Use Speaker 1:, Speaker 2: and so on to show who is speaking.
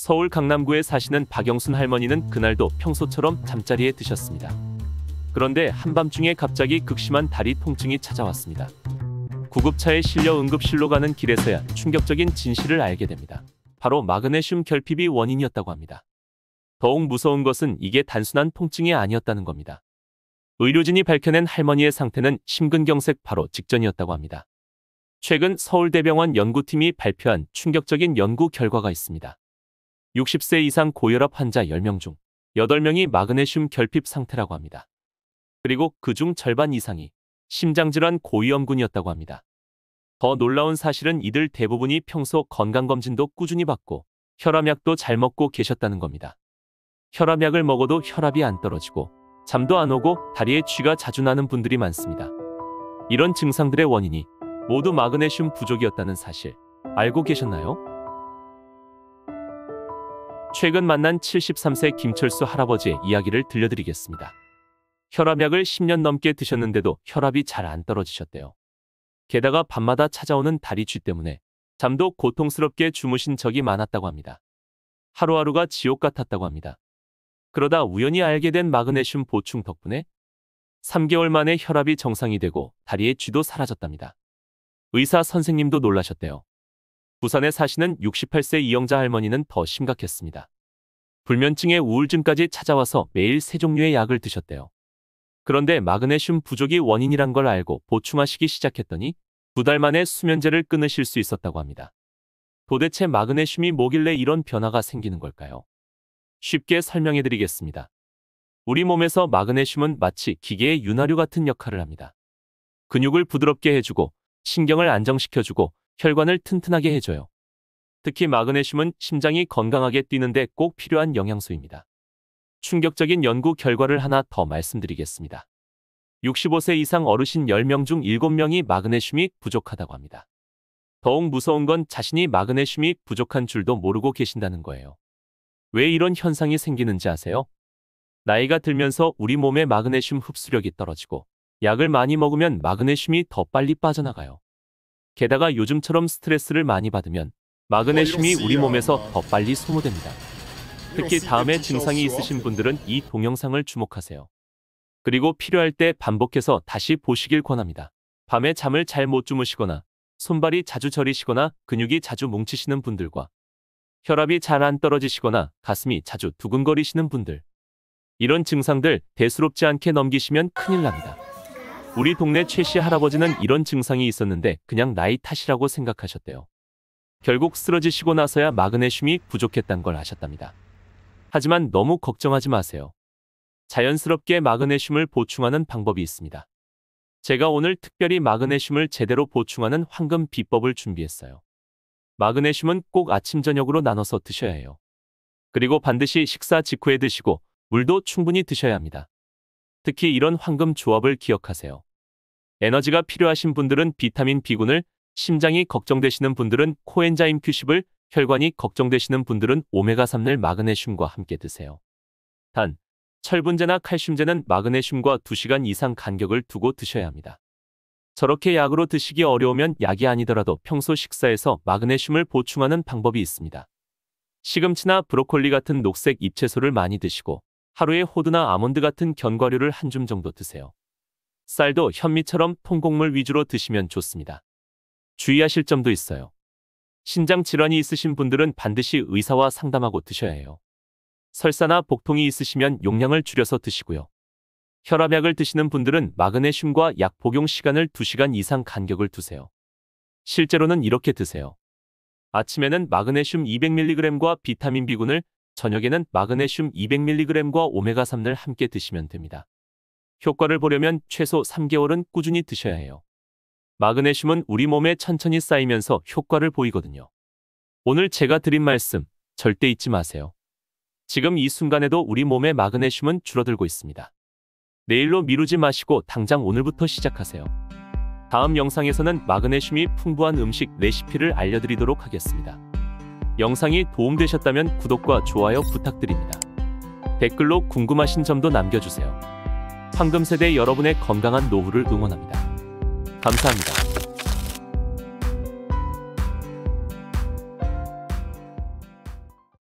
Speaker 1: 서울 강남구에 사시는 박영순 할머니는 그날도 평소처럼 잠자리에 드셨습니다. 그런데 한밤중에 갑자기 극심한 다리 통증이 찾아왔습니다. 구급차에 실려 응급실로 가는 길에서야 충격적인 진실을 알게 됩니다. 바로 마그네슘 결핍이 원인이었다고 합니다. 더욱 무서운 것은 이게 단순한 통증이 아니었다는 겁니다. 의료진이 밝혀낸 할머니의 상태는 심근경색 바로 직전이었다고 합니다. 최근 서울대병원 연구팀이 발표한 충격적인 연구 결과가 있습니다. 60세 이상 고혈압 환자 10명 중 8명이 마그네슘 결핍 상태라고 합니다. 그리고 그중 절반 이상이 심장질환 고위험군이었다고 합니다. 더 놀라운 사실은 이들 대부분이 평소 건강검진도 꾸준히 받고 혈압약도 잘 먹고 계셨다는 겁니다. 혈압약을 먹어도 혈압이 안 떨어지고 잠도 안 오고 다리에 쥐가 자주 나는 분들이 많습니다. 이런 증상들의 원인이 모두 마그네슘 부족이었다는 사실 알고 계셨나요? 최근 만난 73세 김철수 할아버지의 이야기를 들려드리겠습니다. 혈압약을 10년 넘게 드셨는데도 혈압이 잘 안 떨어지셨대요. 게다가 밤마다 찾아오는 다리 쥐 때문에 잠도 고통스럽게 주무신 적이 많았다고 합니다. 하루하루가 지옥 같았다고 합니다. 그러다 우연히 알게 된 마그네슘 보충 덕분에 3개월 만에 혈압이 정상이 되고 다리의 쥐도 사라졌답니다. 의사 선생님도 놀라셨대요. 부산에 사시는 68세 이영자 할머니는 더 심각했습니다. 불면증에 우울증까지 찾아와서 매일 3종류의 약을 드셨대요. 그런데 마그네슘 부족이 원인이란 걸 알고 보충하시기 시작했더니 2달 만에 수면제를 끊으실 수 있었다고 합니다. 도대체 마그네슘이 뭐길래 이런 변화가 생기는 걸까요? 쉽게 설명해 드리겠습니다. 우리 몸에서 마그네슘은 마치 기계의 윤활유 같은 역할을 합니다. 근육을 부드럽게 해주고 신경을 안정시켜주고 혈관을 튼튼하게 해줘요. 특히 마그네슘은 심장이 건강하게 뛰는데 꼭 필요한 영양소입니다. 충격적인 연구 결과를 하나 더 말씀드리겠습니다. 65세 이상 어르신 10명 중 7명이 마그네슘이 부족하다고 합니다. 더욱 무서운 건 자신이 마그네슘이 부족한 줄도 모르고 계신다는 거예요. 왜 이런 현상이 생기는지 아세요? 나이가 들면서 우리 몸의 마그네슘 흡수력이 떨어지고 약을 많이 먹으면 마그네슘이 더 빨리 빠져나가요. 게다가 요즘처럼 스트레스를 많이 받으면 마그네슘이 우리 몸에서 더 빨리 소모됩니다. 특히 다음의 증상이 있으신 분들은 이 동영상을 주목하세요. 그리고 필요할 때 반복해서 다시 보시길 권합니다. 밤에 잠을 잘 못 주무시거나 손발이 자주 저리시거나 근육이 자주 뭉치시는 분들과 혈압이 잘 안 떨어지시거나 가슴이 자주 두근거리시는 분들. 이런 증상들 대수롭지 않게 넘기시면 큰일 납니다. 우리 동네 최씨 할아버지는 이런 증상이 있었는데 그냥 나이 탓이라고 생각하셨대요. 결국 쓰러지시고 나서야 마그네슘이 부족했단 걸 아셨답니다. 하지만 너무 걱정하지 마세요. 자연스럽게 마그네슘을 보충하는 방법이 있습니다. 제가 오늘 특별히 마그네슘을 제대로 보충하는 황금 비법을 준비했어요. 마그네슘은 꼭 아침 저녁으로 나눠서 드셔야 해요. 그리고 반드시 식사 직후에 드시고 물도 충분히 드셔야 합니다. 특히 이런 황금 조합을 기억하세요. 에너지가 필요하신 분들은 비타민 B군을, 심장이 걱정되시는 분들은 코엔자임 Q10을, 혈관이 걱정되시는 분들은 오메가3를 마그네슘과 함께 드세요. 단, 철분제나 칼슘제는 마그네슘과 2시간 이상 간격을 두고 드셔야 합니다. 저렇게 약으로 드시기 어려우면 약이 아니더라도 평소 식사에서 마그네슘을 보충하는 방법이 있습니다. 시금치나 브로콜리 같은 녹색 잎채소를 많이 드시고 하루에 호두나 아몬드 같은 견과류를 한 줌 정도 드세요. 쌀도 현미처럼 통곡물 위주로 드시면 좋습니다. 주의하실 점도 있어요. 신장 질환이 있으신 분들은 반드시 의사와 상담하고 드셔야 해요. 설사나 복통이 있으시면 용량을 줄여서 드시고요. 혈압약을 드시는 분들은 마그네슘과 약 복용 시간을 2시간 이상 간격을 두세요. 실제로는 이렇게 드세요. 아침에는 마그네슘 200mg과 비타민 B군을, 저녁에는 마그네슘 200mg과 오메가3를 함께 드시면 됩니다. 효과를 보려면 최소 3개월은 꾸준히 드셔야 해요. 마그네슘은 우리 몸에 천천히 쌓이면서 효과를 보이거든요. 오늘 제가 드린 말씀 절대 잊지 마세요. 지금 이 순간에도 우리 몸의 마그네슘은 줄어들고 있습니다. 내일로 미루지 마시고 당장 오늘부터 시작하세요. 다음 영상에서는 마그네슘이 풍부한 음식 레시피를 알려드리도록 하겠습니다. 영상이 도움되셨다면 구독과 좋아요 부탁드립니다. 댓글로 궁금하신 점도 남겨주세요. 황금세대 여러분의 건강한 노후를 응원합니다. 감사합니다.